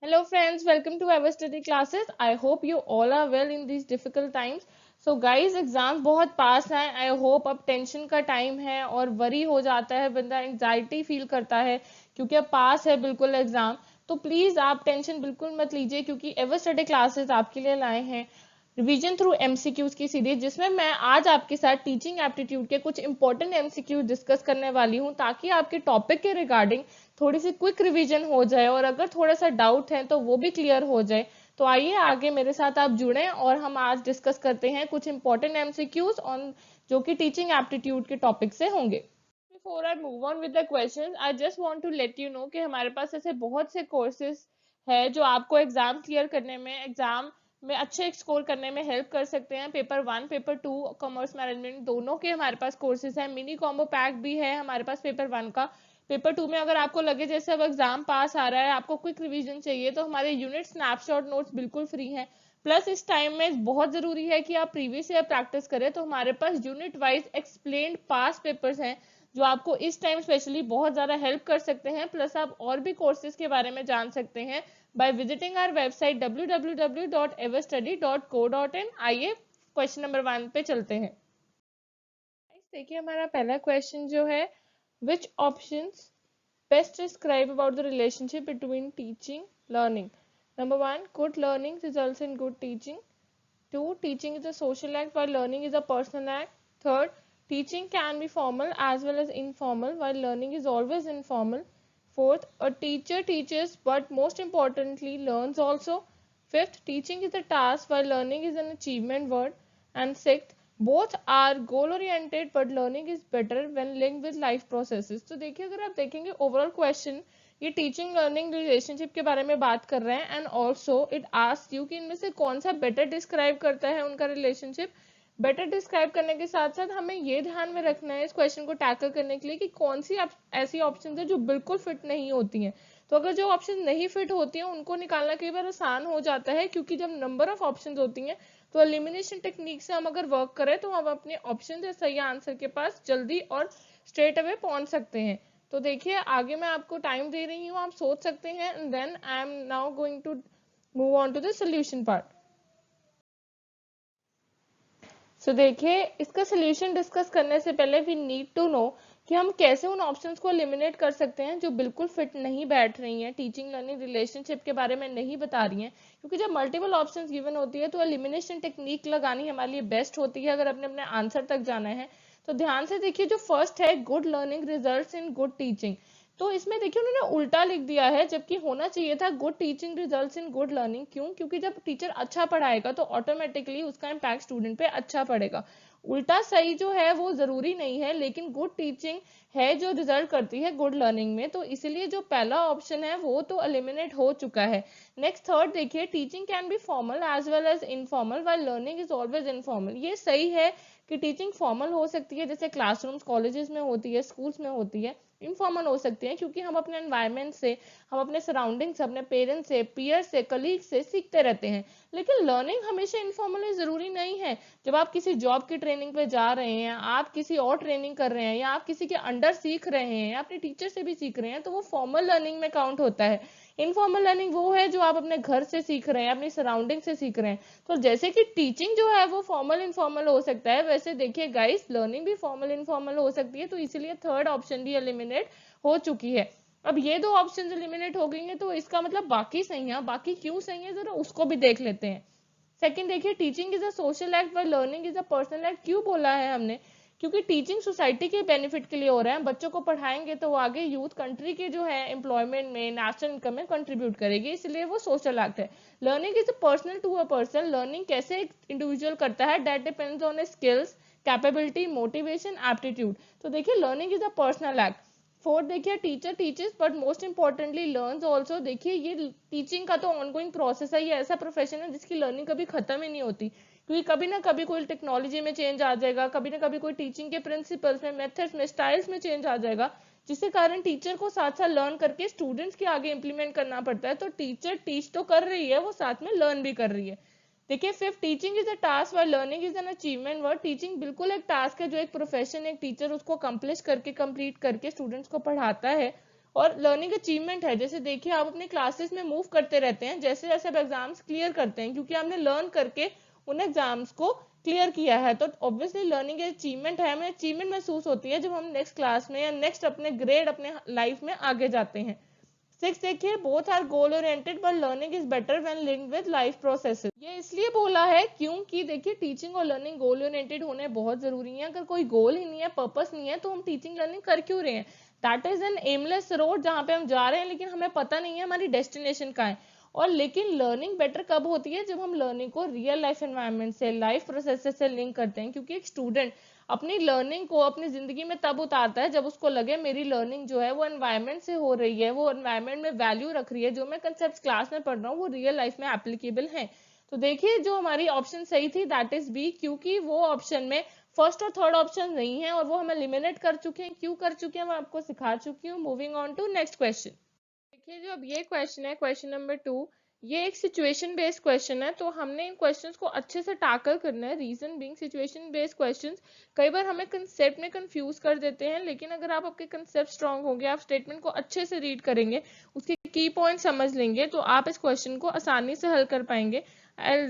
Hello friends, welcome to our study classes. I hope you all are well in these difficult times. So guys, exam बहुत पास हैं. I hope अब tension का time है और worry हो जाता है बंदा, एंजाइटी फील करता है क्योंकि अब पास है बिल्कुल एग्जाम. तो प्लीज आप टेंशन बिल्कुल मत लीजिए क्योंकि एवर स्टडी क्लासेस आपके लिए लाए हैं रिवीजन थ्रू एमसीक्यूज की सीरीज, जिसमें मैं आज आपके साथ टीचिंग एप्टीट्यूड के कुछ इंपॉर्टेंट एमसीक्यूज डिस्कस करने वाली हूं ताकि आपके टॉपिक के रिगार्डिंग थोड़ी सी क्विक रिवीजन हो जाए और अगर थोड़ा सा डाउट है तो वो भी क्लियर हो जाए. तो आइए आगे मेरे साथ आप जुड़ें और हम आज डिस्कस करते हैं कुछ इंपॉर्टेंट एमसीक्यूज ऑन जो कि टीचिंग एप्टीट्यूड के टॉपिक से होंगे. Before I move on with the question, I just want to let you know कि हमारे पास ऐसे बहुत से कोर्सेज है जो आपको एग्जाम क्लियर करने में, एग्जाम में अच्छे स्कोर करने में हेल्प कर सकते हैं. पेपर 1 पेपर 2 कॉमर्स मैनेजमेंट दोनों के हमारे पास कोर्सेज हैं. मिनी कॉम्बो पैक भी है हमारे पास पेपर 1 का. पेपर 2 में अगर आपको लगे जैसे अब एग्जाम पास आ रहा है, आपको क्विक रिवीजन चाहिए, तो हमारे यूनिट स्नैपशॉट नोट्स बिल्कुल फ्री हैं. प्लस इस टाइम में बहुत जरूरी है कि आप प्रीवियस ईयर प्रैक्टिस करें, तो हमारे पास यूनिट वाइज एक्सप्लेन्ड पास पेपर्स हैं जो आपको इस टाइम स्पेशली बहुत ज्यादा हेल्प कर सकते हैं. प्लस आप और भी कोर्सेज के बारे में जान सकते हैं by visiting our website www.everstudy.co.in. आइए क्वेश्चन नंबर 1 पे चलते हैं. देखिए हमारा पहला क्वेश्चन जो है, which options best describe about the relationship between teaching learning? Number 1, good learning results in good teaching. 2, teaching is a social act while learning is a personal act. Third, teaching can be formal as well as informal while learning is always informal. Fourth, a teacher teaches but most importantly learns also. Fifth, teaching is a task while learning is an achievement word. And sixth, both are goal oriented but learning is better when linked with life processes. तो देखिए अगर आप देखेंगे overall question ये teaching learning relationship के बारे में बात कर रहे हैं and also it asks you कि इनमें से कौन सा बेटर डिस्क्राइब करता है उनका रिलेशनशिप. बेटर डिस्क्राइब करने के साथ साथ हमें ये ध्यान में रखना है इस क्वेश्चन को टैकल करने के लिए कि कौन सी ऐसी ऑप्शन है जो बिल्कुल फिट नहीं होती हैं. तो अगर जो ऑप्शन नहीं फिट होती हैं उनको निकालना कई बार आसान हो जाता है क्योंकि जब नंबर ऑफ ऑप्शन होती हैं तो एलिमिनेशन टेक्निक से हम अगर वर्क करें तो हम अपने ऑप्शन या सही आंसर के पास जल्दी और स्ट्रेट अवे पहुंच सकते हैं. तो देखिए आगे मैं आपको टाइम दे रही हूँ, आप सोच सकते हैं and then I am now going to move on to the solution part. So देखिए इसका सोल्यूशन डिस्कस करने से पहले वी नीड टू नो कि हम कैसे उन ऑप्शंस को एलिमिनेट कर सकते हैं जो बिल्कुल फिट नहीं बैठ रही हैं, टीचिंग लर्निंग रिलेशनशिप के बारे में नहीं बता रही हैं. क्योंकि जब मल्टीपल ऑप्शंस गिवन होती है तो एलिमिनेशन टेक्निक लगानी हमारे लिए बेस्ट होती है अगर अपने अपने आंसर तक जाना है. तो ध्यान से देखिए जो फर्स्ट है good learning results in good teaching, तो इसमें देखिए उन्होंने उल्टा लिख दिया है जबकि होना चाहिए था good teaching results in good learning. क्यों? क्योंकि जब टीचर अच्छा पढ़ाएगा तो ऑटोमेटिकली उसका इम्पैक्ट स्टूडेंट पे अच्छा पड़ेगा. उल्टा सही जो है वो जरूरी नहीं है, लेकिन गुड टीचिंग है जो रिजल्ट करती है गुड लर्निंग में, तो इसलिए जो पहला ऑप्शन है वो तो एलिमिनेट हो चुका है. नेक्स्ट थर्ड देखिए teaching can be formal as well as informal while learning is always informal. ये सही है कि टीचिंग फॉर्मल हो सकती है जैसे क्लासरूम्स कॉलेजेस में होती है, स्कूल्स में होती है. इनफॉर्मल हो सकती है क्योंकि हम अपने एनवायरमेंट से, हम अपने सराउंडिंग से, अपने पेरेंट्स से, पीयर से, कलीग से सीखते रहते हैं. लेकिन लर्निंग हमेशा इनफॉर्मल जरूरी नहीं है. जब आप किसी जॉब की ट्रेनिंग पे जा रहे हैं, आप किसी और ट्रेनिंग कर रहे हैं या आप किसी के अंडर सीख रहे हैं या अपने टीचर से भी सीख रहे हैं तो वो फॉर्मल लर्निंग में काउंट होता है. इनफॉर्मल लर्निंग वो है जो आप अपने घर से सीख रहे हैं, अपनी सराउंडिंग से सीख रहे हैं. तो जैसे कि टीचिंग जो है वो फॉर्मल इनफॉर्मल हो सकता है, वैसे देखिए गाइस लर्निंग भी फॉर्मल इनफॉर्मल हो सकती है. तो इसीलिए थर्ड ऑप्शन भी एलिमिनेट हो चुकी है. अब ये दो ऑप्शन एलिमिनेट हो गई हैं तो इसका मतलब बाकी सही है. बाकी क्यों सही है जरा उसको भी देख लेते हैं. सेकंड देखिए teaching is a social act while learning is a personal act. क्यों बोला है हमने? क्योंकि टीचिंग सोसाइटी के बेनिफिट के लिए हो रहा है. बच्चों को पढ़ाएंगे तो वो आगे यूथ कंट्री के जो है एम्प्लॉयमेंट में, नेशनल इनकम में कंट्रीब्यूट करेगी, इसलिए वो सोशल एक्ट है. Learning is a personal to a person. Learning कैसे एक इंडिविजुअल करता है that depends on skills, capability, motivation, aptitude. तो देखिए learning is a personal act. Fourth देखिए teacher teaches but most importantly learns also. देखिए ये टीचिंग का तो ऑनगोइंग प्रोसेस है, ये ऐसा प्रोफेशन है जिसकी लर्निंग कभी खत्म ही नहीं होती क्योंकि कभी ना कभी कोई टेक्नोलॉजी में चेंज आ जाएगा, कभी ना कभी कोई टीचिंग के प्रिंसिपल्स में, मेथड्स में, स्टाइल्स में चेंज आ जाएगा, जिसके कारण टीचर को साथ साथ लर्न करके स्टूडेंट्स के आगे इंप्लीमेंट करना पड़ता है. तो टीचर टीच तो कर रही है, वो साथ में लर्न भी कर रही है. देखिए fifth teaching is a task while learning is an achievement word. Teaching बिल्कुल एक टास्क है जो एक प्रोफेशन, एक टीचर उसको अकम्प्लिश करके, कंप्लीट करके स्टूडेंट्स को पढ़ाता है और लर्निंग अचीवमेंट है, जैसे देखिए आप अपने क्लासेस में मूव करते रहते हैं जैसे जैसे आप एग्जाम्स क्लियर करते हैं, क्योंकि आपने लर्न करके उन एग्जाम्स को क्लियर किया है, तो ऑब्वियसली लर्निंग अचीवमेंट है, हमें अचीवमेंट महसूस होती है जब हम नेक्स्ट क्लास में या नेक्स्ट अपने ग्रेड अपने लाइफ में आगे जाते हैं। 6 देखिए, both are goal oriented but learning is better when linked with life processes. ये इसलिए बोला है क्योंकि देखिए टीचिंग और लर्निंग गोल ओरिएंटेड होने बहुत जरूरी है। अगर कोई गोल ही नहीं है, पर्पस नहीं है, तो हम टीचिंग लर्निंग कर क्यों रहे हैं? That is an aimless road जहां पे हम जा रहे हैं लेकिन हमें पता नहीं है हमारी डेस्टिनेशन कहाँ है। और लेकिन लर्निंग बेटर कब होती है? जब हम लर्निंग को रियल लाइफ एनवायरनमेंट से, लाइफ प्रोसेसेस से लिंक करते हैं, क्योंकि एक स्टूडेंट अपनी लर्निंग को अपनी जिंदगी में तब उतारता है जब उसको लगे मेरी लर्निंग जो है वो एनवायरनमेंट से हो रही है, वो एनवायरनमेंट में वैल्यू रख रही है, जो मैं कंसेप्ट क्लास में पढ़ रहा हूँ वो रियल लाइफ में एप्लीकेबल है। तो देखिए जो हमारी ऑप्शन सही थी दैट इज बी, क्योंकि वो ऑप्शन में फर्स्ट और थर्ड ऑप्शन नहीं है और वो हम एलिमिनेट कर चुके हैं। क्यों कर चुके हैं मैं आपको सिखा चुकी हूँ। Moving on to next question. देखिए जो अब ये क्वेश्चन है, क्वेश्चन नंबर 2, ये एक सिचुएशन बेस्ड क्वेश्चन है, तो हमने इन क्वेश्चंस को अच्छे से टैकल करना है। Reason being situation based questions कई बार हमें कंसेप्ट में कंफ्यूज कर देते हैं, लेकिन अगर आप आपके कंसेप्ट स्ट्रांग होंगे, आप स्टेटमेंट को अच्छे से रीड करेंगे, उसके की पॉइंट समझ लेंगे, तो आप इस क्वेश्चन को आसानी से हल कर पाएंगे।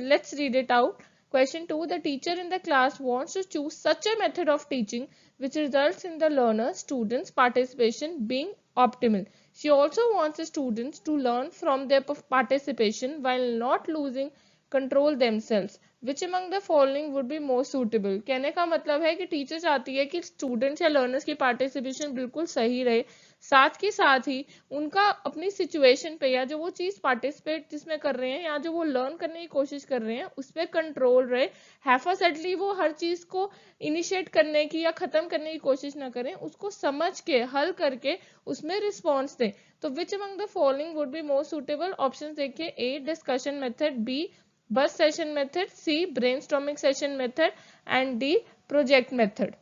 Let's read it out. Question 2, the teacher in the class wants to choose such a method of teaching which results in the learner students participation being optimal. She also wants the students to learn from their participation while not losing control themselves. Which among the following would be more suitable? कहने का मतलब है कि teacher चाहती है कि students या learners की पार्टिसिपेशन बिल्कुल सही रहे, साथ ही उनका अपनी सिचुएशन पे या जो वो चीज पार्टिसिपेट जिसमें कर रहे हैं या जो वो लर्न करने की कोशिश कर रहे हैं उस पर कंट्रोल रहे। हैफासेटली वो हर चीज को इनिशिएट करने की या खत्म करने की कोशिश ना करें, उसको समझ के हल करके उसमें रिस्पॉन्स दें। तो which among the following would be more suitable? Option देखिए, A discussion method, B buzz session method, C brainstorming session method and D project method.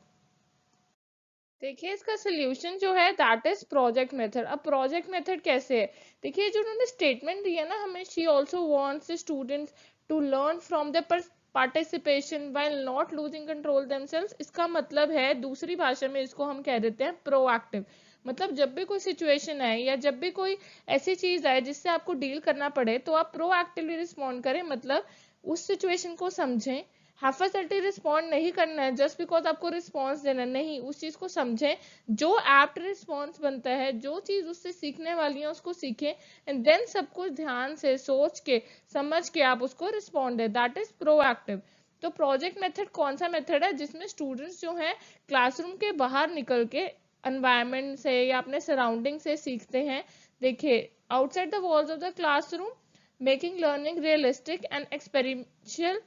देखिए इसका सोल्यूशन जो है दैट इज प्रोजेक्ट मेथड। अब प्रोजेक्ट मेथड कैसे है? देखिए जो उन्होंने स्टेटमेंट दिया ना हमें, she also wants the students to learn from the participation while not losing control themselves, इसका मतलब है दूसरी भाषा में इसको हम कह देते हैं प्रोएक्टिव। मतलब जब भी कोई सिचुएशन आए या जब भी कोई ऐसी चीज आए जिससे आपको डील करना पड़े, तो आप प्रोएक्टिवली रिस्पॉन्ड करें। मतलब उस सिचुएशन को समझें, हाफाजती रिस्पॉन्ड नहीं करना है जस्ट बिकॉज आपको रिस्पॉन्स देना नहीं, उस चीज को समझें, जो एप्ट रिस्पॉन्स बनता है, जो चीज उससे सीखने वाली है उसको सीखें, एंड देन सब कुछ ध्यान से सोच के समझ के आप उसको रिस्पॉन्ड दें, दैट इज प्रोएक्टिव। तो प्रोजेक्ट मेथड कौन सा मेथड है? जिसमें स्टूडेंट्स जो है क्लासरूम के बाहर निकल के एनवायरनमेंट से या अपने सराउंडिंग से सीखते हैं। देखिए outside the walls of the classroom, making learning realistic and experiential,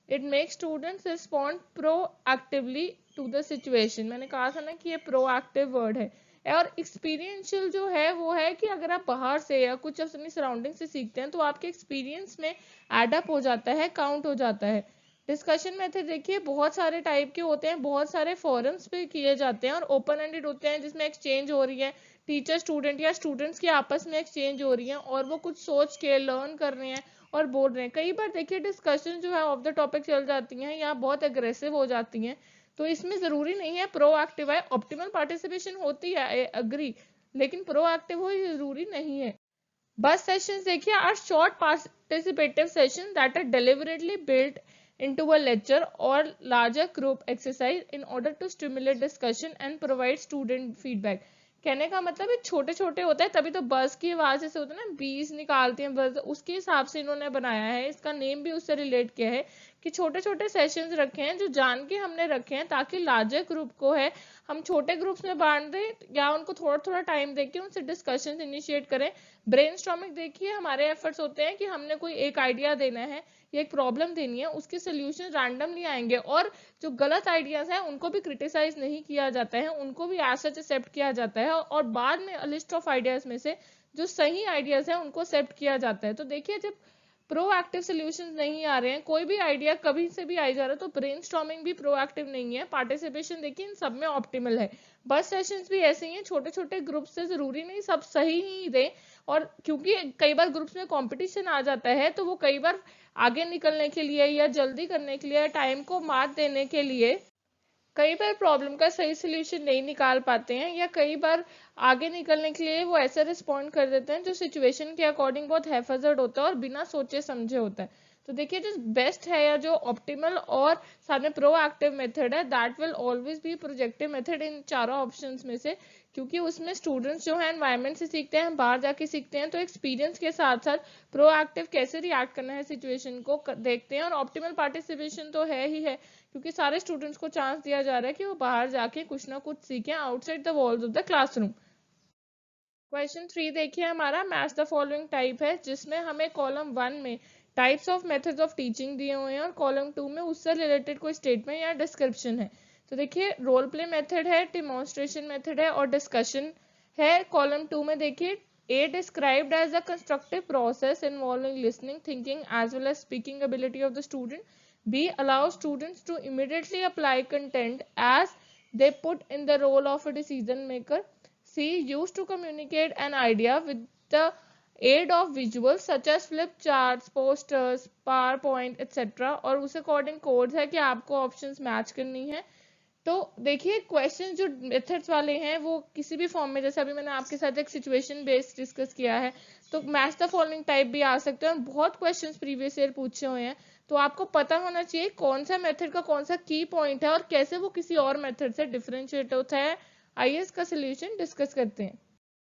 it make students respond proactively to the situation. मैंने कहा था ना कि ये प्रोएक्टिव वर्ड है। और एक्सपीरियंशियल जो है वो है कि अगर आप बाहर से या कुछ अपनी सराउंडिंग से सीखते हैं तो आपके एक्सपीरियंस में एडअप हो जाता है, काउंट हो जाता है। डिस्कशन मेथड देखिए बहुत सारे टाइप के होते हैं, बहुत सारे फोरम्स पे किए जाते हैं और ओपन एंडेड होते हैं, जिसमें एक्सचेंज हो रही है, टीचर स्टूडेंट या स्टूडेंट्स के आपस में एक्सचेंज हो रही है और वो कुछ सोच के लर्न कर रहे हैं और बोल रहे हैं। कई बार देखिए डिस्कशन जो है ऑफ द टॉपिक चल जाती हैं या बहुत एग्रेसिव हो जाती हैं, तो इसमें जरूरी नहीं है प्रोएक्टिव है। ऑप्टिमल पार्टिसिपेशन होती है, अग्री, लेकिन प्रोएक्टिव हो जरूरी नहीं है। बस सेशंस देखिए are short participative session that are deliberately built into a lecture or larger group exercise in order to stimulate discussion and provide student feedback। कहने का मतलब है छोटे छोटे होते हैं, तभी तो बस की आवाज ऐसे होता है ना, बीज निकालती हैं बस, उसके हिसाब से इन्होंने बनाया है, इसका नेम भी उससे रिलेट किया है कि छोटे छोटे सेशंस रखे हैं जो जान के हमने रखे हैं ताकि लार्जर ग्रुप को है हम छोटे ग्रुप्स में बांट दें या उनको थोड़ा थोड़ा टाइम देके उनसे डिस्कशन इनिशिएट करें। ब्रेनस्टॉर्मिंग देखिए हमारे एफर्ट्स होते हैं कि हमने कोई एक आइडिया देना है या एक प्रॉब्लम देनी है, उसके सोल्यूशन रैंडमली आएंगे और जो गलत आइडियाज हैं उनको भी क्रिटिसाइज नहीं किया जाता है, उनको भी एज सच एक्सेप्ट किया जाता है और बाद में लिस्ट ऑफ आइडियाज में से जो सही आइडियाज हैं उनको एक्सेप्ट किया जाता है। तो देखिए जब प्रोएक्टिव सॉल्यूशंस नहीं आ रहे हैं, कोई भी आइडिया कभी से भी आई जा रहा है, तो ब्रेनस्टॉर्मिंग भी प्रोएक्टिव नहीं है। पार्टिसिपेशन देखिए इन सब में ऑप्टिमल है। बस सेशंस भी ऐसे ही हैं, छोटे छोटे ग्रुप से, जरूरी नहीं सब सही ही दें, और क्योंकि कई बार ग्रुप्स में कंपटीशन आ जाता है तो वो कई बार आगे निकलने के लिए या जल्दी करने के लिए, टाइम को मात देने के लिए कई बार प्रॉब्लम का सही सोल्यूशन नहीं निकाल पाते हैं, या कई बार आगे निकलने के लिए वो ऐसा रिस्पॉन्ड कर देते हैं जो सिचुएशन के अकॉर्डिंग बहुत हैफजर्ड होता है और बिना सोचे समझे होता है। तो देखिए जो बेस्ट है या जो ऑप्टिमल और साथ में प्रोएक्टिव मेथड है, that will always be projective method in चारों ऑप्शंस में से, क्योंकि उसमें स्टूडेंट्स जो है एनवायरनमेंट से सीखते हैं, बाहर जाके सीखते हैं, तो एक्सपीरियंस के साथ साथ प्रोएक्टिव कैसे रिएक्ट करना है सिचुएशन को देखते हैं। और ऑप्टिमल पार्टिसिपेशन तो है ही है, क्योंकि सारे स्टूडेंट्स को चांस दिया जा रहा है कि वो बाहर जाके कुछ ना कुछ सीखें outside the walls of the classroom. Question 3 देखिए हमारा मैच द फॉलोइंग टाइप है, जिसमें हमें कॉलम 1 में types of methods of teaching दिए हुए हैं और कॉलम 2 में उससे रिलेटेड कोई स्टेटमेंट या डिस्क्रिप्शन है। तो देखिए रोल प्ले मेथड है, डिमॉन्स्ट्रेशन मेथड है और डिस्कशन है। कॉलम 2 में देखिए A described as a constructive process involving listening, thinking as well as speaking ability of the student. B allows students to immediately apply content as they put in the role of a decision maker. C used to communicate an idea with the aid of visuals such as flip charts, posters, PowerPoint, etc. और उस according codes है कि आपको options match करनी है। तो देखिए question जो मेथड्स वाले हैं वो किसी भी फॉर्म में, जैसे अभी मैंने आपके साथ एक सिचुएशन बेस्ड डिस्कस किया है, तो मैच द फॉलोइंग टाइप भी आ सकते हैं और बहुत क्वेश्चंस प्रीवियस ईयर पूछे हुए हैं। तो आपको पता होना चाहिए कौन सा मेथड का कौन सा की पॉइंट है और कैसे वो किसी और मेथड से डिफरेंशिएट होता है। आइए इसका सोल्यूशन डिस्कस करते हैं।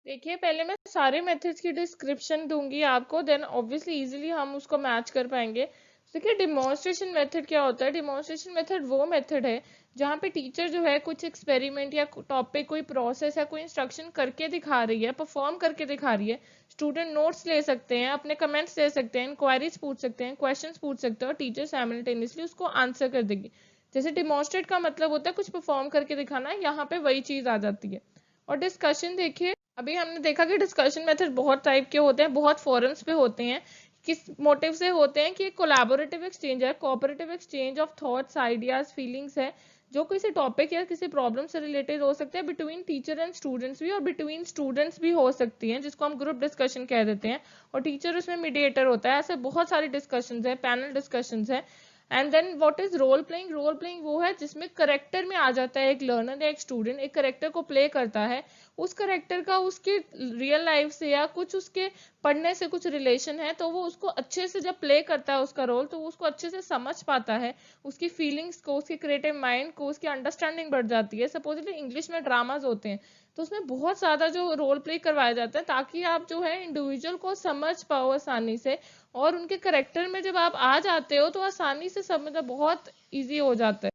देखिए पहले मैं सारे मेथड्स की डिस्क्रिप्शन दूंगी आपको, देन ऑब्वियसली इजीली हम उसको मैच कर पाएंगे। देखिए डिमॉन्स्ट्रेशन मेथड क्या होता है। डिमॉन्स्ट्रेशन मेथड वो मेथड है जहाँ पे टीचर जो है कुछ एक्सपेरिमेंट या टॉपिक, कोई प्रोसेस या कोई इंस्ट्रक्शन करके दिखा रही है, परफॉर्म करके दिखा रही है। स्टूडेंट नोट्स ले सकते हैं, अपने कमेंट्स दे सकते हैं, इंक्वायरीज पूछ सकते हैं, क्वेश्चंस पूछ सकते हैं और टीचर साइमल्टेनियसली उसको आंसर कर देगी। जैसे डिमॉन्स्ट्रेट का मतलब होता है कुछ परफॉर्म करके दिखाना, यहाँ पे वही चीज आ जाती है। और डिस्कशन देखिए, अभी हमने देखा कि डिस्कशन मेथड बहुत टाइप के होते हैं, बहुत फोरम्स पे होते हैं। किस मोटिव से होते हैं कि कोलैबोरेटिव एक्सचेंज है, cooperative exchange of thoughts, ideas, feelings है, जो किसी टॉपिक या किसी प्रॉब्लम से रिलेटेड हो सकते हैं बिटवीन टीचर एंड स्टूडेंट्स भी, और बिटवीन स्टूडेंट्स भी हो सकती हैं, जिसको हम ग्रुप डिस्कशन कह देते हैं। और टीचर उसमें मीडिएटर होता है। ऐसे बहुत सारी डिस्कशंस है, पैनल डिस्कशंस है। And then what is role playing. Role playing वो है जिसमें करेक्टर में आ जाता है एक लर्नर या एक स्टूडेंट, एक करेक्टर को प्ले करता है। उस करेक्टर का उसके रियल लाइफ से या कुछ उसके पढ़ने से कुछ रिलेशन है, तो वो उसको अच्छे से जब प्ले करता है उसका रोल, तो वो उसको अच्छे से समझ पाता है, उसकी फीलिंग्स को, उसके क्रिएटिव माइंड को, उसकी अंडरस्टैंडिंग बढ़ जाती है। सपोजली इंग्लिश में ड्रामाज होते हैं, तो उसमें बहुत ज्यादा जो रोल प्ले करवाया जाता है ताकि आप जो है इंडिविजुअल को समझ पाओ आसानी से, और उनके करेक्टर में जब आप आ जाते हो तो आसानी से समझना बहुत इजी हो जाता है।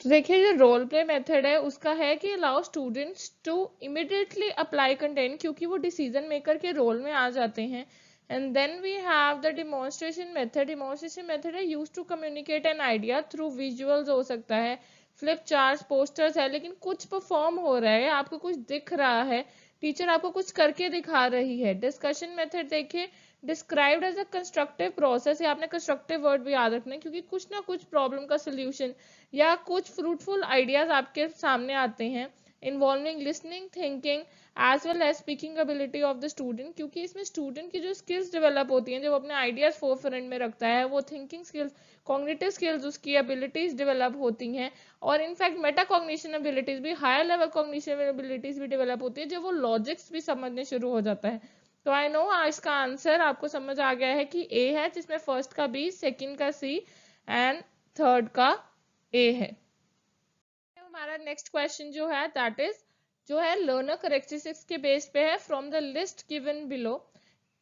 तो देखिए जो रोल प्ले मेथड है उसका है कि allow students to immediately apply content, क्योंकि वो डिसीजन मेकर के रोल में आ जाते हैं। And then we have the demonstration method. Demonstration method है use to communicate an idea through visuals, हो सकता है फ्लिप चार्ट्स, पोस्टर्स है, लेकिन कुछ परफॉर्म हो रहा है, आपको कुछ दिख रहा है, टीचर आपको कुछ करके दिखा रही है। डिस्कशन मेथड देखिए described as a constructive process, या आपने कंस्ट्रक्टिव वर्ड भी याद रखना है, क्योंकि कुछ ना कुछ प्रॉब्लम का सोल्यूशन या कुछ फ्रूटफुल आइडियाज आपके सामने आते हैं। Involving listening, thinking as well as speaking ability of the student, क्योंकि इसमें स्टूडेंट की जो स्किल्स डेवलप होती हैं, जब अपने आइडियाज फोरफ्रंट में रखता है, वो थिंकिंग स्किल्स, कॉग्निटिव स्किल्स, उसकी एबिलिटीज डेवलप होती हैं। और इनफैक्ट मेटा कॉग्निशन एबिलिटीज भी, हायर लेवल कॉग्निशन एबिलिटीज भी डेवलप होती है, जब वो लॉजिक्स भी समझने शुरू हो जाता है। तो आई नो इसका आंसर आपको समझ आ गया है कि ए है, जिसमें फर्स्ट का बी, सेकंड का सी एंड थर्ड का ए है। हमारा नेक्स्ट क्वेश्चन जो है दैट इज जो है लर्नर करेक्टरिस्टिक्स के बेस पे है। From the list given below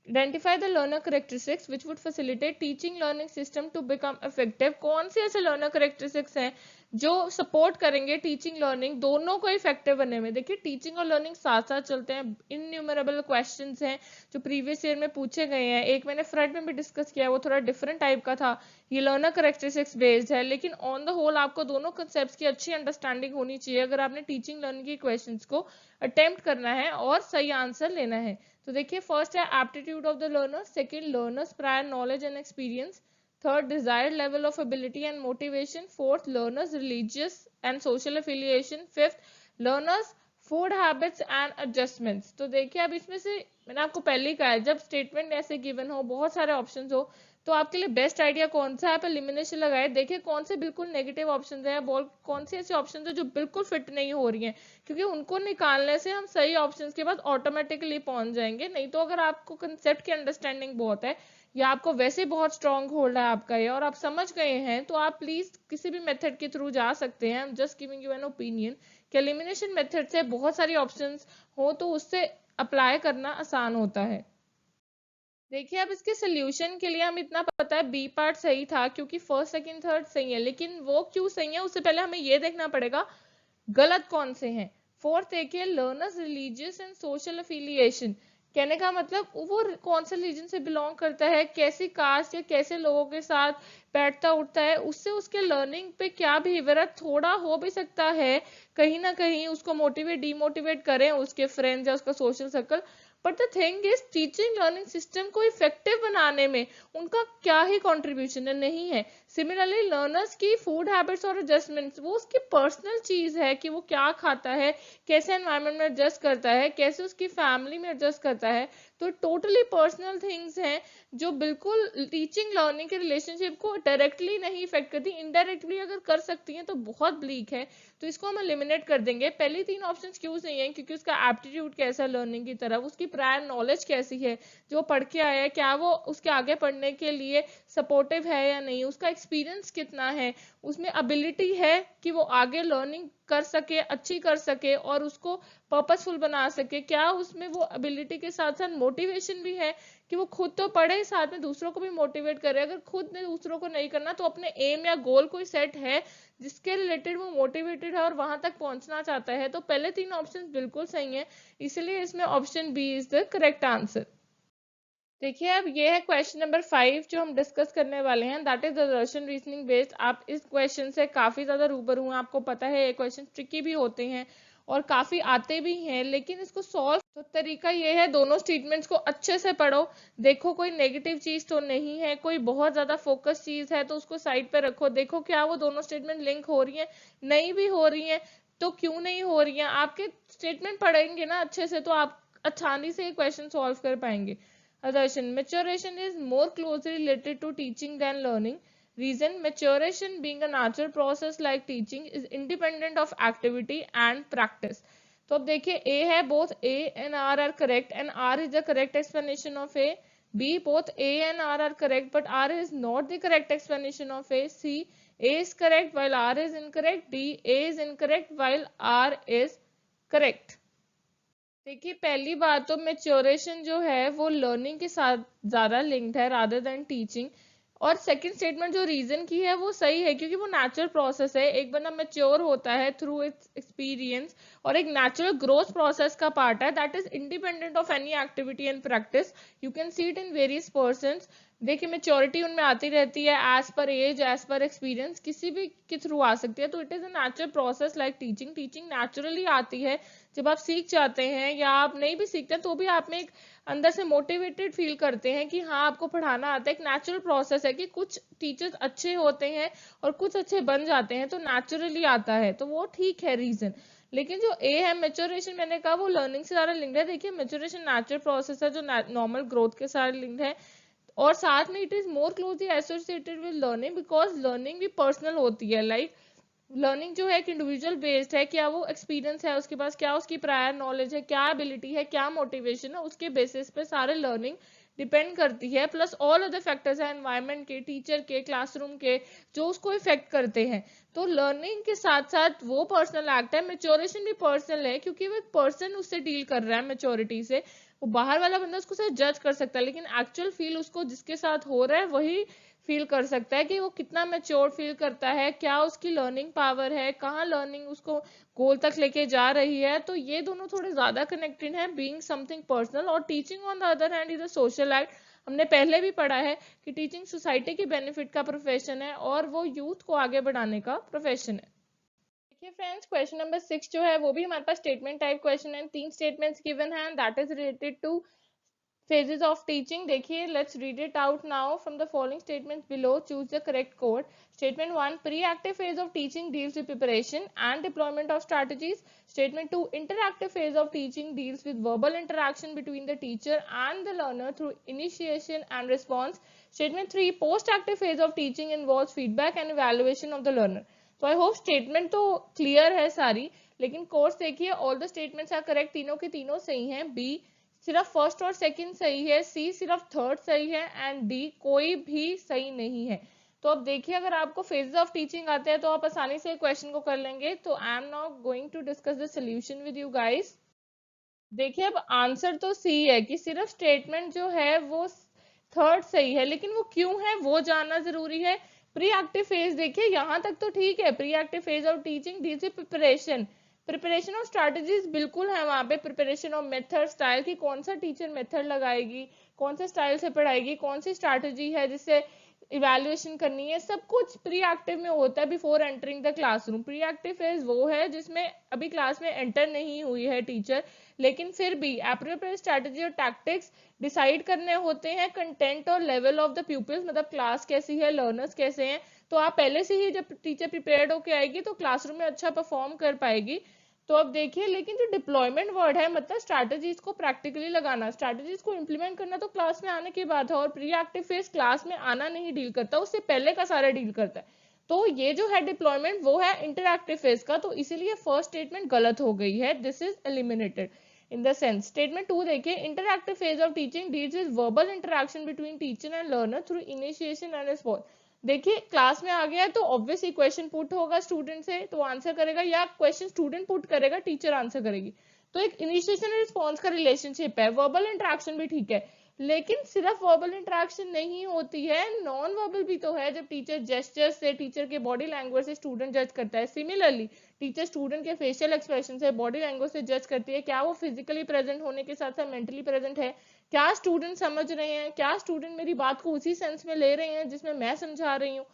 identify the learner characteristics which would facilitate teaching learning system to become effective. कौन से ऐसे लर्नर करेक्टरिस्टिक्स हैं जो सपोर्ट करेंगे टीचिंग लर्निंग दोनों को इफेक्टिव बनने में। देखिए टीचिंग और लर्निंग साथ साथ चलते हैं। इनन्यूमरेबल क्वेश्चंस हैं जो प्रीवियस ईयर में पूछे गए हैं। एक मैंने फ्रंट में भी डिस्कस किया, वो थोड़ा डिफरेंट टाइप का था, ये लर्नर करेक्टरिस्टिक्स बेस्ड है, लेकिन ऑन द होल आपको दोनों कंसेप्ट की अच्छी अंडरस्टैंडिंग होनी चाहिए अगर आपने टीचिंग लर्निंग की क्वेश्चंस को अटेम्प्ट करना है और सही आंसर लेना है। तो देखिए फर्स्ट है aptitude of the learner, second learners prior knowledge and experience, third desired level of ability and motivation, fourth learners religious and social affiliation, fifth learners food habits and adjustments। तो देखिए अब इसमें से मैंने आपको पहले ही कहा है, जब स्टेटमेंट ऐसे गिवन हो, बहुत सारे ऑप्शंस हो, तो आपके लिए बेस्ट आइडिया कौन सा है, आप एलिमिनेशन लगाए, देखिए कौन से बिल्कुल नेगेटिव ऑप्शंस हैं, बोल कौन से ऐसे ऑप्शंस हैं जो बिल्कुल फिट नहीं हो रही हैं, क्योंकि उनको निकालने से हम सही ऑप्शंस के बाद ऑटोमेटिकली पहुंच जाएंगे। नहीं तो अगर आपको कंसेप्ट की अंडरस्टैंडिंग बहुत है, या आपको वैसे बहुत स्ट्रांग होल्ड है आपका ये, और आप समझ गए हैं, तो आप प्लीज किसी भी मेथड के थ्रू जा सकते हैं। I am just giving you an opinion कि एलिमिनेशन मेथड से बहुत सारी ऑप्शंस हो तो उससे अप्लाई करना आसान होता है। देखिए अब इसके सोल्यूशन के लिए हम इतना पता है बी पार्ट सही था, क्योंकि फर्स्ट सेकंड थर्ड सही है, लेकिन वो क्यों सही है उससे पहले हमें ये देखना पड़ेगा गलत कौन से हैं। फोर्थ देखिए, learners religious and social affiliation, कहने का मतलब वो कौन से रिलीजन से बिलोंग करता है, कैसी कास्ट या कैसे लोगों के साथ बैठता उठता है, उससे उसके लर्निंग पे क्या बिहेवियर है, थोड़ा हो भी सकता है कहीं ना कहीं उसको मोटिवेट डीमोटिवेट करें उसके फ्रेंड्स या उसका social circle. But the thing is, teaching learning system को इफेक्टिव बनाने में उनका क्या ही कंट्रीब्यूशन है, नहीं है। सिमिलरली लर्नर्स की फूड हैबिट्स और एडजस्टमेंट्स, वो उसकी पर्सनल चीज है कि वो क्या खाता है, कैसे एनवायरनमेंट में एडजस्ट करता है, कैसे उसकी फैमिली में एडजस्ट करता है, तो टोटली पर्सनल थिंग्स हैं जो बिल्कुल टीचिंग लर्निंग के रिलेशनशिप को डायरेक्टली नहीं इफेक्ट करती, इनडायरेक्टली अगर कर सकती हैं तो बहुत ब्लीक है, तो इसको हम एलिमिनेट कर देंगे। पहली तीन ऑप्शंस क्यों नहीं है, क्योंकि उसका एप्टीट्यूड कैसा लर्निंग की तरफ, उसकी प्रायर नॉलेज कैसी है, जो पढ़ के आया है क्या वो उसके आगे पढ़ने के लिए सपोर्टिव है या नहीं, उसका एक्सपीरियंस कितना है, उसमें एबिलिटी है कि वो आगे लर्निंग कर सके, अच्छी कर सके और उसको पर्पसफुल बना सके, क्या उसमें वो एबिलिटी के साथ साथ मोटिवेशन भी है कि वो खुद तो पढ़े साथ में दूसरों को भी मोटिवेट करे। अगर खुद ने दूसरों को नहीं करना तो अपने एम या गोल कोई सेट है जिसके रिलेटेड वो मोटिवेटेड है और वहां तक पहुंचना चाहता है, तो पहले तीन ऑप्शंस बिल्कुल सही है, इसलिए इसमें option B is the correct answer. देखिए अब ये है क्वेश्चन नंबर 5 जो हम डिस्कस करने वाले हैं, that is deduction reasoning based. आप इस क्वेश्चन से काफी ज्यादा रूबरू हैं, आपको पता है ये क्वेश्चन ट्रिकी भी होते हैं और काफी आते भी हैं, लेकिन इसको सॉल्व तो तरीका ये है, दोनों स्टेटमेंट्स को अच्छे से पढ़ो, देखो कोई नेगेटिव चीज तो नहीं है, कोई बहुत ज्यादा फोकस चीज है तो उसको साइड पे रखो, देखो क्या वो दोनों स्टेटमेंट लिंक हो रही है, नहीं भी हो रही है तो क्यों नहीं हो रही है। आपके स्टेटमेंट पढ़ेंगे ना अच्छे से तो आप आसानी से क्वेश्चन सॉल्व कर पाएंगे। Adarsan, maturation is more closely related to teaching than learning. Reason, maturation being a natural process like teaching is independent of activity and practice. तो अब देखिए A है, both A and R are correct and R is the correct explanation of A. B, both A and R are correct but R is not the correct explanation of A. C, A is correct while R is incorrect. D, A is incorrect while R is correct. देखिए पहली बात तो maturation जो है वो learning के साथ ज्यादा लिंक्ड है रादर देन टीचिंग, और सेकंड स्टेटमेंट जो रीजन की है वो सही है क्योंकि वो नेचुरल प्रोसेस है, एक बंदा मेच्योर होता है थ्रू इट्स एक्सपीरियंस और एक नेचुरल ग्रोथ प्रोसेस का पार्ट है, that is independent of any activity and practice. You can see it in various persons. देखिए मेच्योरिटी उनमें आती रहती है as per as, as per experience, किसी भी के थ्रू आ सकती है, तो it is a natural process like teaching. Teaching naturally आती है जब आप सीख जाते हैं, या आप नहीं भी सीखते तो भी आप में एक अंदर से मोटिवेटेड फील करते हैं कि हाँ आपको पढ़ाना आता है। एक नेचुरल प्रोसेस है कि कुछ टीचर्स अच्छे होते हैं और कुछ अच्छे बन जाते हैं, तो नेचुरली आता है, तो वो ठीक है रीजन। लेकिन जो ए है मेच्योरेशन, मैंने कहा वो लर्निंग से ज्यादा लिंक्ड है। देखिए मेच्योरेशन नेचुरल प्रोसेस है जो नॉर्मल ग्रोथ के साथ लिंक्ड है, और साथ में it is more closely associated with learning because learning भी पर्सनल होती है। लाइक लर्निंग जो है एक इंडिविजुअल बेस्ड है, क्या वो एक्सपीरियंस है उसके पास, क्या उसकी प्रायर नॉलेज है, क्या एबिलिटी है, क्या मोटिवेशन है, उसके बेसिस पे सारे लर्निंग डिपेंड करती है। प्लस ऑल अदर फैक्टर्स है एनवायरनमेंट के, टीचर के, क्लासरूम के, जो उसको इफेक्ट करते हैं। तो लर्निंग के साथ साथ वो पर्सनल एक्ट है, मेच्योरेशन भी पर्सनल है क्योंकि वो एक पर्सन उससे डील कर रहा है मेच्योरिटी से। वो बाहर वाला बंदा उसको सिर्फ जज कर सकता है, लेकिन एक्चुअल फील उसको जिसके साथ हो रहा है वही फील कर सकता है कि वो कितना मैच्योर फील करता है, क्या उसकी लर्निंग पावर है, कहाँ लर्निंग उसको गोल तक लेके जा रही है। तो ये दोनों थोड़े ज्यादा कनेक्टेड है, बीइंग समथिंग पर्सनल। और teaching on the other hand is a social act. हमने पहले भी पढ़ा है कि टीचिंग सोसाइटी के बेनिफिट का प्रोफेशन है और वो यूथ को आगे बढ़ाने का प्रोफेशन है। देखिए फ्रेंड्स क्वेश्चन नंबर 6 जो है वो भी हमारे पास स्टेटमेंट टाइप क्वेश्चन है, तीन स्टेटमेंट्स गिवन है, that is related to Phases of teaching, देखिए let's read it out now from the following statements below. Choose the correct code. Statement 1, pre-active phase of teaching deals with preparation and deployment of strategies. Statement 2, interactive phase of teaching deals with verbal interaction between the teacher and the learner through initiation and response. Statement 3, post-active phase of teaching involves feedback and evaluation of the learner. तो I hope statement तो clear है सारी, लेकिन course देखिए all the statements are correct, तीनों के तीनों सही हैं. बी सिर्फ फर्स्ट और सेकंड सही है, सी सिर्फ थर्ड सही है, एंड डी कोई भी सही नहीं है. तो अब देखिए अगर आपको फेजेस ऑफ टीचिंग आते हैं तो आप आसानी से क्वेश्चन को कर लेंगे. तो I am now going to discuss the solution with you guys. देखिए अब आंसर तो सी है कि सिर्फ स्टेटमेंट जो है वो थर्ड सही है, लेकिन वो क्यों है वो जानना जरूरी है. प्री एक्टिव फेज देखिए यहाँ तक तो ठीक है, pre active phase of teaching deals with preparation. Preparation of strategies बिल्कुल है वहां पे, प्रिपरेशन ऑफ मेथड स्टाइल की कौन सा टीचर मेथड लगाएगी, कौन से स्टाइल से पढ़ाएगी, कौन सी स्ट्रैटेजी है जिससे इवैल्यूएशन करनी है, सब कुछ प्री एक्टिव में होता है before entering the classroom. Pre active phase वो है जिसमें अभी क्लास में एंटर नहीं हुई है टीचर, लेकिन फिर भी एप्रोप्रिएट स्ट्रैटेजी और टैक्टिक्स डिसाइड करने होते हैं, कंटेंट और लेवल ऑफ द प्यूपिल्स, मतलब क्लास कैसी है, लर्नर्स कैसे हैं. तो आप पहले से ही जब टीचर प्रिपेयर्ड होके आएगी तो क्लासरूम में अच्छा परफॉर्म कर पाएगी. तो अब देखिए लेकिन जो डिप्लॉयमेंट वर्ड है मतलब स्ट्रैटेजीज को प्रैक्टिकली लगाना, स्ट्रैटेजीज को इंप्लीमेंट करना तो क्लास में आने के बाद है, और प्री एक्टिव फेज क्लास में आना नहीं डील करता, उससे पहले का सारा डील करता है. तो ये जो है डिप्लॉयमेंट वो है इंटरएक्टिव फेज का, तो इसीलिए फर्स्ट स्टेटमेंट गलत हो गई है, this is eliminated in the sense. Statement 2 देखिए, interactive phase of teaching deals with verbal interaction between teacher and learner through initiation and response. देखिए क्लास में आ गया तो ऑब्वियसली क्वेश्चन पुट होगा स्टूडेंट से तो आंसर करेगा, या क्वेश्चन स्टूडेंट पुट करेगा टीचर आंसर करेगी. तो एक इनिशिएशन रिस्पॉन्स का रिलेशनशिप है. वर्बल इंटरेक्शन भी ठीक है, लेकिन सिर्फ वर्बल इंटरेक्शन नहीं होती है, नॉन वर्बल भी तो है. जब टीचर जेस्चर से, टीचर के बॉडी लैंग्वेज से स्टूडेंट जज करता है. सिमिलरली टीचर स्टूडेंट के फेशियल एक्सप्रेशन से, बॉडी लैंग्वेज से जज करती है क्या वो फिजिकली प्रेजेंट होने के साथ साथ मेंटली प्रेजेंट है, क्या स्टूडेंट समझ रहे हैं, क्या स्टूडेंट मेरी बात को उसी सेंस में ले रहे हैं जिसमें मैं समझा रही हूँ.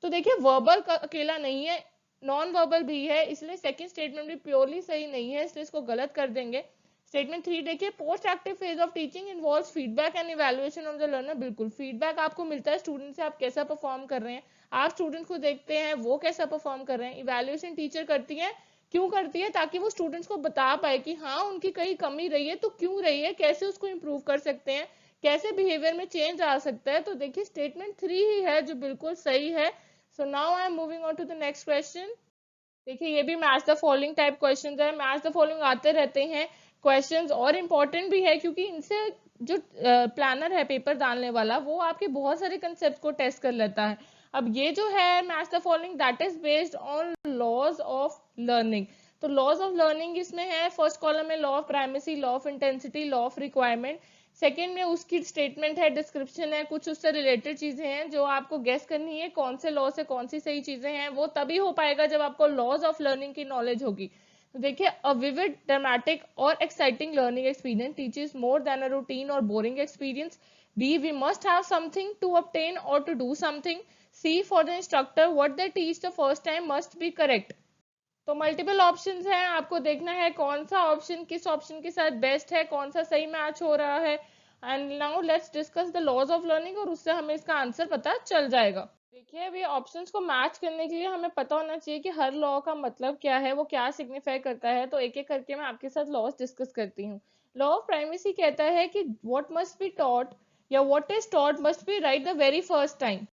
तो देखिए वर्बल का अकेला नहीं है, नॉन वर्बल भी है, इसलिए सेकंड स्टेटमेंट भी प्योरली सही नहीं है, इसलिए इसको गलत कर देंगे. स्टेटमेंट 3 देखिए, post active phase of teaching involves feedback and evaluation of the learner. बिल्कुल फीडबैक आपको मिलता है स्टूडेंट से, आप कैसा परफॉर्म कर रहे हैं, आप स्टूडेंट को देखते हैं वो कैसा परफॉर्म कर रहे हैं. इवैल्यूएशन टीचर करती है, क्यों करती है, ताकि वो स्टूडेंट्स को बता पाए कि हाँ उनकी कहीं कमी रही है तो क्यों रही है, कैसे उसको इम्प्रूव कर सकते हैं, कैसे बिहेवियर में चेंज आ सकता है. तो देखिए स्टेटमेंट 3 ही है जो बिल्कुल सही है. So now I am moving on to the next question. देखिए ये भी match the following type question है, मैच द फॉलोइंग आते रहते हैं क्वेश्चंस, और इम्पोर्टेंट भी है क्योंकि इनसे जो प्लानर है पेपर डालने वाला वो आपके बहुत सारे कंसेप्ट को टेस्ट कर लेता है. अब ये जो है match the following that is based on laws of learning. तो लॉज ऑफ लर्निंग इसमें है, फर्स्ट कॉलम में law of primacy, law of intensity, law of requirement. Second में उसकी स्टेटमेंट है, डिस्क्रिप्शन है, कुछ उससे रिलेटेड चीजें हैं जो आपको गेस करनी है कौन से लॉ से कौन सी सही चीजें हैं. वो तभी हो पाएगा जब आपको लॉज ऑफ लर्निंग की नॉलेज होगी. तो देखिए अ विविड, ड्रामेटिक और exciting learning experience teaches more than a routine और boring experience. B we must have something to obtain और to do something. C for the instructor what they teach the first time must be correct. तो multiple options हैं, आपको देखना है कौन सा option किस ऑप्शन के साथ बेस्ट है, कौन सा सही मैच हो रहा है. And now let's discuss the laws of learning, और उससे हमें इसका आंसर पता चल जाएगा. देखिए अभी ऑप्शंस को मैच करने के लिए हमें पता होना चाहिए कि हर लॉ का मतलब क्या है, वो क्या सिग्निफाई करता है. तो एक एक करके मैं आपके साथ लॉज डिस्कस करती हूँ. लॉ ऑफ प्राइमेसी कहता है कि व्हाट मस्ट बी टॉट या what is taught must be right the very first time.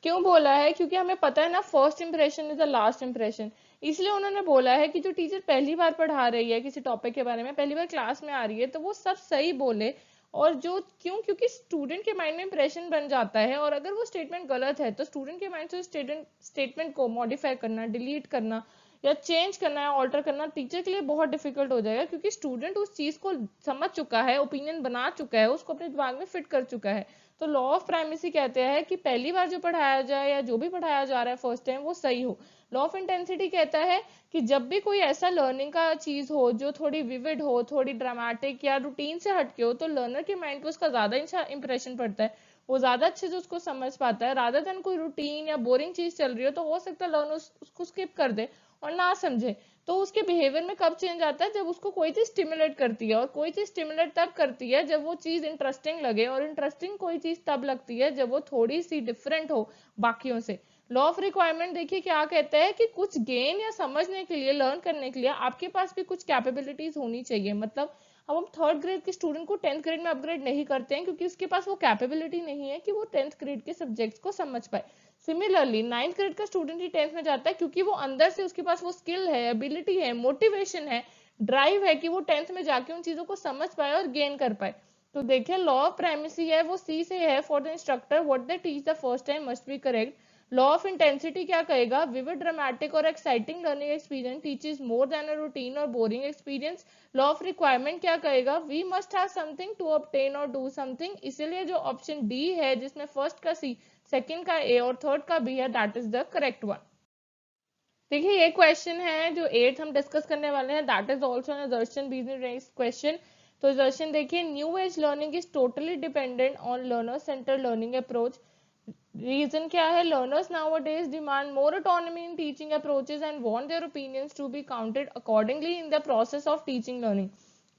क्यों बोला है, क्योंकि हमें पता है ना first impression is the last impression. इसलिए उन्होंने बोला है कि जो टीचर पहली बार पढ़ा रही है किसी टॉपिक के बारे में, पहली बार क्लास में आ रही है, तो वो सब सही बोले. और जो क्योंकि स्टूडेंट के माइंड में इंप्रेशन बन जाता है, और अगर वो स्टेटमेंट गलत है तो स्टूडेंट के माइंड से स्टेटमेंट को मॉडिफाई करना, डिलीट करना या चेंज करना या ऑल्टर करना टीचर के लिए बहुत डिफिकल्ट हो जाएगा, क्योंकि स्टूडेंट उस चीज को समझ चुका है, ओपिनियन बना चुका है, उसको अपने दिमाग में फिट कर चुका है. तो लॉ ऑफ प्राइमेसी कहते हैं कि पहली बार जो पढ़ाया जाए या जो भी पढ़ाया जा रहा है फर्स्ट टाइम वो सही हो. लॉ ऑफ इंटेंसिटी कहता है कि जब भी कोई ऐसा लर्निंग का चीज हो जो थोड़ी विविड हो, थोड़ी ड्रामेटिक या रूटीन से हटके हो, तो लर्नर के माइंड पे उसका ज्यादा इंप्रेशन पड़ता है, वो ज्यादा अच्छे से उसको समझ पाता है. रादर देन कोई रूटीन या बोरिंग चीज चल रही हो तो हो सकता है लर्नर उसको स्किप कर दे और ना समझे, तो उसके बिहेवियर में कब चेंज आता है, जब उसको कोई चीज स्टिमुलेट करती है, और कोई चीज स्टिमुलेट तब करती है जब वो चीज इंटरेस्टिंग लगे, और इंटरेस्टिंग कोई चीज तब लगती है जब वो थोड़ी सी डिफरेंट हो बाकियों से। लॉ ऑफ रिक्वायरमेंट देखिए क्या कहता है कि कुछ गेन या समझने के लिए, लर्न करने के लिए आपके पास भी कुछ कैपेबिलिटीज होनी चाहिए। मतलब अब हम थर्ड ग्रेड के स्टूडेंट को 10th ग्रेड में अपग्रेड नहीं करते हैं, क्योंकि उसके पास वो कैपेबिलिटी नहीं है कि वो 10th ग्रेड के सब्जेक्ट्स को समझ पाए। सिमिलरली 9th ग्रेड का स्टूडेंट ही 10th में जाता है, क्योंकि वो अंदर से उसके पास वो स्किल है, एबिलिटी है, मोटिवेशन है, ड्राइव है कि वो 10th में जाके उन चीजों को समझ पाए और गेन कर पाए। तो देखिए लॉ ऑफ प्राइमेसी है वो सी से है, for the instructor what they teach the first time must be correct. Law of intensity क्या कहेगा, विविड, ड्रामेटिक और exciting learning experience teaches more than a routine और boring experience. Law of requirement क्या कहेगा, we must have something to obtain और do something. इसीलिए जो option D है, जिसमें फर्स्ट का सी, सेकंड का ए और थर्ड का बी है, that is the correct one. देखिए ये क्वेश्चन है जो 8th हम डिस्कस करने वाले हैं, that is also an assertion based question. तो assertion देखिए, new age learning is totally dependent on learner centre learning approach. Reason क्या है, learners nowadays demand more autonomy in teaching approaches and want their opinions to be counted accordingly in the process of teaching learning।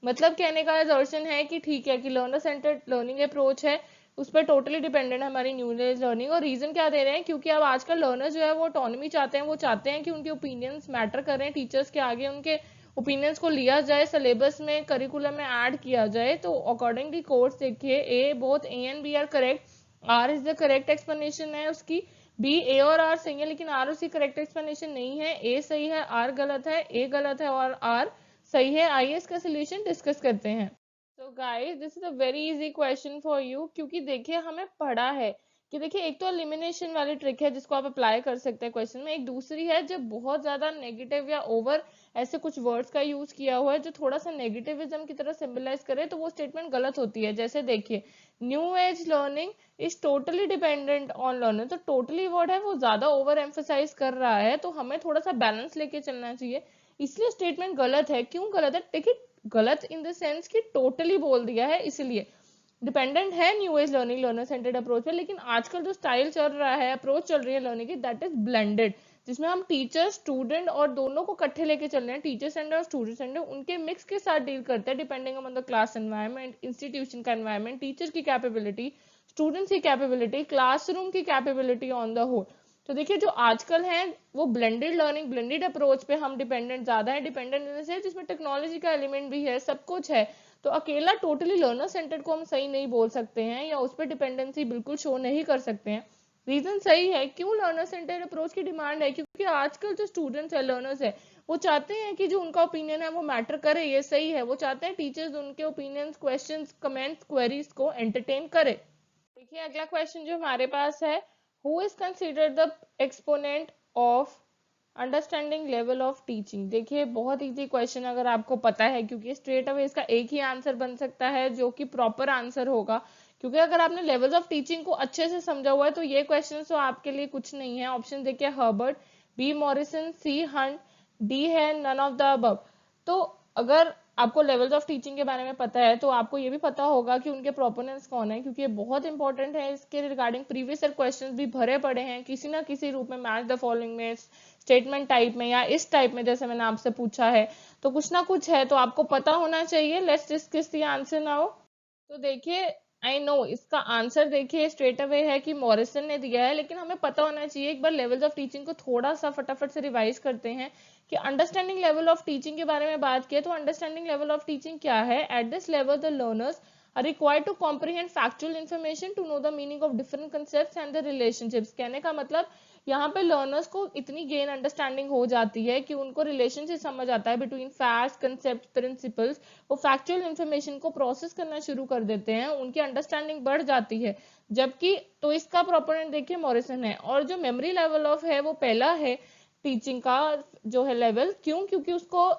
मतलब कहने का assertion है कि ठीक है कि लर्नर सेंटर्ड लर्निंग अप्रोच है, उस पर टोटली डिपेंडेंट है हमारी न्यू एज लर्निंग। और रीजन क्या दे रहे हैं, क्योंकि अब आजकल लर्नर जो है वो ऑटोनॉमी चाहते हैं, वो चाहते हैं कि उनके ओपिनियंस मैटर कर रहे हैं टीचर्स के आगे, उनके ओपिनियंस को लिया जाए, सिलेबस में, करिकुलम में ऐड किया जाए। तो अकॉर्डिंगली कोर्स देखिए, A both A and B are correct, R is the correct explanation है उसकी, बी, ए और आर सही है, लेकिन आर उसकी करेक्ट एक्सप्लेनेशन नहीं है। ए सही है, आर गलत है, ए गलत है और आर सही है। आइए इसका सोल्यूशन डिस्कस करते हैं। तो guys this is a very easy question for you, क्योंकि देखिए हमें पढ़ा है कि देखिए एक तो एलिमिनेशन वाली ट्रिक है जिसको आप अप्लाई कर सकते हैं क्वेश्चन में, एक दूसरी है जब बहुत ज्यादा नेगेटिव या ओवर ऐसे कुछ वर्ड्स का यूज किया हुआ है जो थोड़ा सा नेगेटिविज्म की तरह सिंबलाइज करे, तो वो स्टेटमेंट गलत होती है। जैसे देखिए, new age learning is totally dependent on learning, तो टोटली वर्ड है वो ज्यादा ओवर एम्फोसाइज कर रहा है, तो हमें थोड़ा सा बैलेंस लेके चलना चाहिए, इसलिए स्टेटमेंट गलत है। क्यों गलत है, देखिए गलत इन द सेंस कि टोटली बोल दिया है, इसलिए डिपेंडेंट है new age learning learner centred approach पे, लेकिन आजकल जो स्टाइल चल रहा है, अप्रोच चल रही है लर्निंग की, दैट इज ब्लेंडेड, जिसमें हम टीचर स्टूडेंट और दोनों को इकट्ठे लेके चल रहे हैं, टीचर सेंटर और स्टूडेंट सेंटर, उनके मिक्स के साथ डील करते हैं depending on the class environment, institution का एनवायरनमेंट, टीचर की कैपेबिलिटी, स्टूडेंट्स की कैपेबिलिटी, क्लासरूम की कैपेबिलिटी ऑन द होल। तो देखिए जो आजकल है वो ब्लेंडेड लर्निंग, ब्लेंडेड अप्रोच पे हम डिपेंडेंट ज्यादा है, डिपेंडेंट से जिसमें टेक्नोलॉजी का एलिमेंट भी है, सब कुछ है। तो अकेला टोटली लर्नर सेंटर्ड को हम सही नहीं बोल सकते हैं, या उस पर डिपेंडेंसी बिल्कुल शो नहीं कर सकते हैं। रीजन सही है, क्यों लर्नर सेंटर्ड अप्रोच की डिमांड है, क्योंकि आजकल जो स्टूडेंट्स है, लर्नर्स है, वो चाहते हैं कि जो उनका ओपिनियन है वो मैटर करे, ये सही है, वो चाहते हैं टीचर्स उनके ओपिनियंस, क्वेश्चंस, कमेंट्स, क्वेरीज को एंटरटेन करे। देखिए अगला क्वेश्चन जो हमारे पास है, who is considered the exponent of understanding level of teaching. देखिए बहुत इजी क्वेश्चन अगर आपको पता है, क्योंकि स्ट्रेट अवे इसका एक ही आंसर बन सकता है जो कि प्रॉपर आंसर होगा, क्योंकि अगर आपने लेवल्स ऑफ टीचिंग को अच्छे से समझा हुआ है तो ये क्वेश्चन तो आपके लिए कुछ नहीं है। ऑप्शन देखिए, हर्बर्ट, बी मॉरिसन, सी हंट, डी है नन ऑफ द अबव। तो अगर आपको लेवल्स ऑफ टीचिंग के बारे में पता है तो आपको ये भी पता होगा कि उनके प्रोपोनेंट्स कौन है, क्योंकि ये बहुत इंपॉर्टेंट है, इसके रिगार्डिंग प्रीवियस ईयर क्वेश्चंस भी भरे पड़े हैं किसी ना किसी रूप में, मैच द फॉलोइंग में, स्टेटमेंट टाइप में, या इस टाइप में जैसे मैंने आपसे पूछा है, तो कुछ ना कुछ है, तो आपको पता होना चाहिए। Let's discuss the answer now. तो देखिए आई नो इसका आंसर देखिए स्ट्रेट अवे है कि मॉरिसन ने दिया है, लेकिन हमें पता होना चाहिए, एक बार लेवल्स ऑफ टीचिंग को थोड़ा सा फटाफट से रिवाइज करते हैं कि अंडरस्टैंडिंग लेवल ऑफ टीचिंग के बारे में बात किया, तो अंडरस्टैंडिंग लेवल ऑफ टीचिंग क्या है, at this level the learners are required to comprehend factual information to know the meaning of different concepts and the relationships। कहने का मतलब यहाँ पे लर्नर्स को इतनी गेन अंडरस्टैंडिंग हो जाती है कि उनको रिलेशनशिप समझ आता है बिटवीन फैक्ट्स, कंसेप्ट, प्रिंसिपल्स, वो फैक्चुअल इंफॉर्मेशन को प्रोसेस करना शुरू कर देते हैं, उनकी अंडरस्टैंडिंग बढ़ जाती है। जबकि तो इसका प्रोपोनेंट देखिए मॉरिसन है, और जो मेमोरी लेवल ऑफ है वो पहला है टीचिंग का जो है लेवल, क्यों, क्योंकि उसको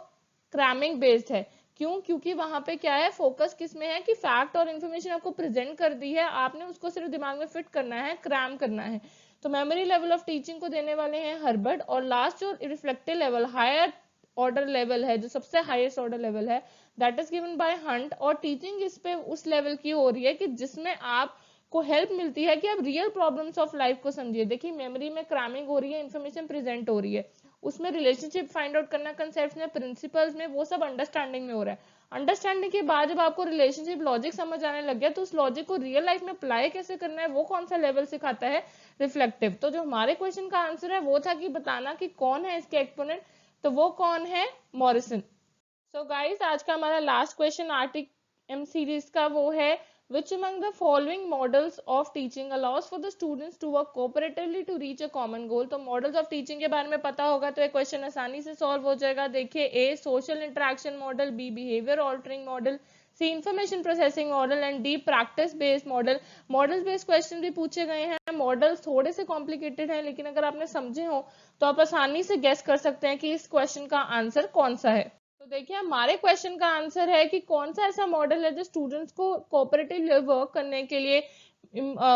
क्रैमिंग बेस्ड है। क्यों, क्योंकि वहां पे क्या है, फोकस किसमें है कि फैक्ट और इन्फॉर्मेशन आपको प्रेजेंट कर दी है, आपने उसको सिर्फ दिमाग में फिट करना है, क्रैम करना है। तो मेमोरी लेवल ऑफ टीचिंग को देने वाले हैं हर्बर्ट, और लास्ट जो reflective level, higher order level है, जो सबसे हाईएस्ट ऑर्डर लेवल है, that is given by Hunt. और टीचिंग इस पे उस लेवल की हो रही है कि जिसमें आप को हेल्प मिलती है कि आप रियल प्रॉब्लम्स ऑफ लाइफ को समझिए। देखिए मेमोरी में क्रैमिंग हो रही है, इन्फॉर्मेशन प्रेजेंट हो रही है, उसमें रिलेशनशिप फाइंड आउट करना कंसेप्ट में, प्रिंसिपल्स में, वो सब अंडरस्टैंडिंग में हो रहा है। अंडरस्टैंडिंग के बाद जब आपको रिलेशनशिप लॉजिक समझ आने लग गया तो उस लॉजिक को रियल लाइफ में अप्लाई कैसे करना है, वो कौन सा लेवल सिखाता है, रिफ्लेक्टिव। तो जो हमारे क्वेश्चन का आंसर है वो था कि बताना कि कौन है इसके एक्सपोनेंट, तो वो कौन है, मॉरिसन। सो गाइस, आज का हमारा लास्ट क्वेश्चन आरटीएम सीरीज का वो है, which among the following models of teaching allows for the students to work cooperatively to reach a common goal। तो मॉडल्स ऑफ टीचिंग के बारे में पता होगा तो ये क्वेश्चन आसानी से सॉल्व हो जाएगा। देखिए, A social interaction model, B behaviour altering model, C information processing model and D practice based model. Model based question भी पूछे गए हैं। मॉडल्स थोड़े से कॉम्प्लिकेटेड हैं, लेकिन अगर आपने समझे हो तो आप आसानी से गेस कर सकते हैं कि इस क्वेश्चन का आंसर कौन सा है। तो देखिए, हमारे क्वेश्चन का आंसर है कि कौन सा ऐसा मॉडल है जो स्टूडेंट्स को कोऑपरेटिवली वर्क करने के लिए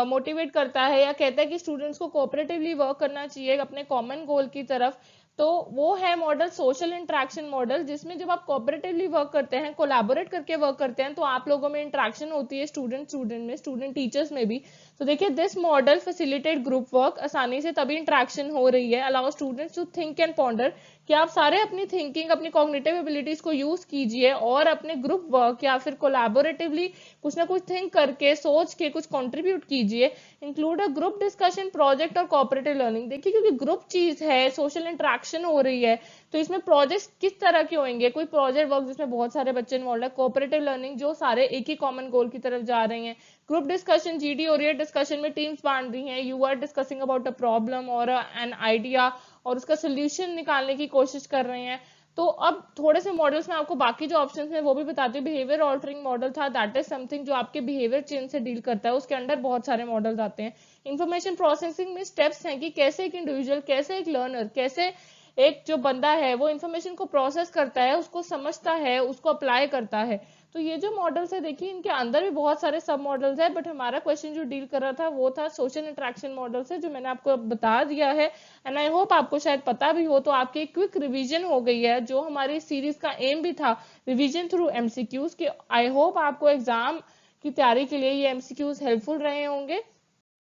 मोटिवेट करता है या कहता है कि स्टूडेंट्स को कोऑपरेटिवली वर्क करना चाहिए अपने कॉमन गोल की तरफ। तो वो है मॉडल सोशल इंटरेक्शन मॉडल, जिसमें जब आप कोऑपरेटिवली वर्क करते हैं, कोलैबोरेट करके वर्क करते हैं, तो आप लोगों में इंटरेक्शन होती है, स्टूडेंट में, स्टूडेंट टीचर्स में भी। तो देखिए, this model facilitate group work, आसानी से तभी इंटरेक्शन हो रही है। Allow students to think and ponder, कि आप सारे अपनी थिंकिंग, अपनी कॉग्निटिव एबिलिटीज को यूज कीजिए और अपने ग्रुप वर्क या फिर कोलैबोरेटिवली कुछ ना कुछ थिंक करके, सोच के कुछ कंट्रीब्यूट कीजिए। Include a group discussion, project और कोऑपरेटिव लर्निंग। देखिए, क्योंकि ग्रुप चीज है, सोशल इंटरेक्शन हो रही है, तो इसमें प्रोजेक्ट्स किस तरह के होंगे, कोई प्रोजेक्ट वर्क जिसमें बहुत सारे बच्चे इन्वॉल्व है, कोऑपरेटिव लर्निंग जो सारे एक ही कॉमन गोल की तरफ जा रहे हैं, group discussion, GD oriented discussion में टीम्स बांट रही हैं, you are discussing about a problem और एन आइडिया और उसका सोल्यूशन निकालने की कोशिश कर रहे हैं। तो अब थोड़े से मॉडल्स में आपको बाकी जो ऑप्शंस हैं वो भी बताती हूँ। बिहेवियर ऑल्टरिंग मॉडल था, दैट इज समथिंग जो आपके बिहेवियर चेंज से डील करता है, उसके अंडर बहुत सारे मॉडल्स आते हैं। इंफॉर्मेशन प्रोसेसिंग में स्टेप्स हैं कि कैसे एक इंडिविजुअल, कैसे एक लर्नर, कैसे एक जो बंदा है वो इंफॉर्मेशन को प्रोसेस करता है, उसको समझता है, उसको अप्लाई करता है। तो ये जो मॉडल्स है, देखिए इनके अंदर भी बहुत सारे सब मॉडल्स है, बट हमारा क्वेश्चन जो डील कर रहा था वो था सोशल इंटरेक्शन मॉडल से, जो मैंने आपको बता दिया है। एंड आई होप आपको शायद पता भी हो, तो आपकी क्विक रिवीजन हो गई है, जो हमारी सीरीज का एम भी था, रिवीजन थ्रू एमसीक्यूज की। आई होप आपको एग्जाम की तैयारी के लिए ये एमसीक्यूज हेल्पफुल रहे होंगे।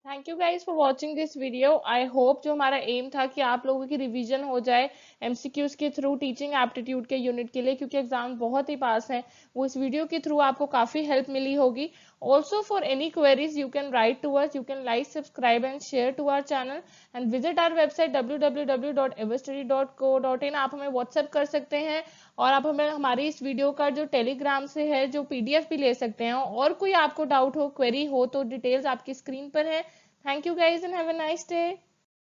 Thank you guys for watching this video. I hope जो हमारा एम था कि आप लोगों की रिवीजन हो जाए एमसीक्यूज के थ्रू टीचिंग एप्टीट्यूड के यूनिट के लिए, क्योंकि एग्जाम बहुत ही पास है, वो इस वीडियो के थ्रू आपको काफी हेल्प मिली होगी। Also for any queries you can write to us, you can like, subscribe and share to our channel and visit our website www.everstudy.co.in। आप हमें व्हाट्सएप कर सकते हैं और आप हमें हमारी इस वीडियो का जो टेलीग्राम से है जो पीडीएफ भी ले सकते हैं। और कोई आपको डाउट हो, क्वेरी हो, तो डिटेल्स आपकी स्क्रीन पर है। Thank you guys and have a nice day.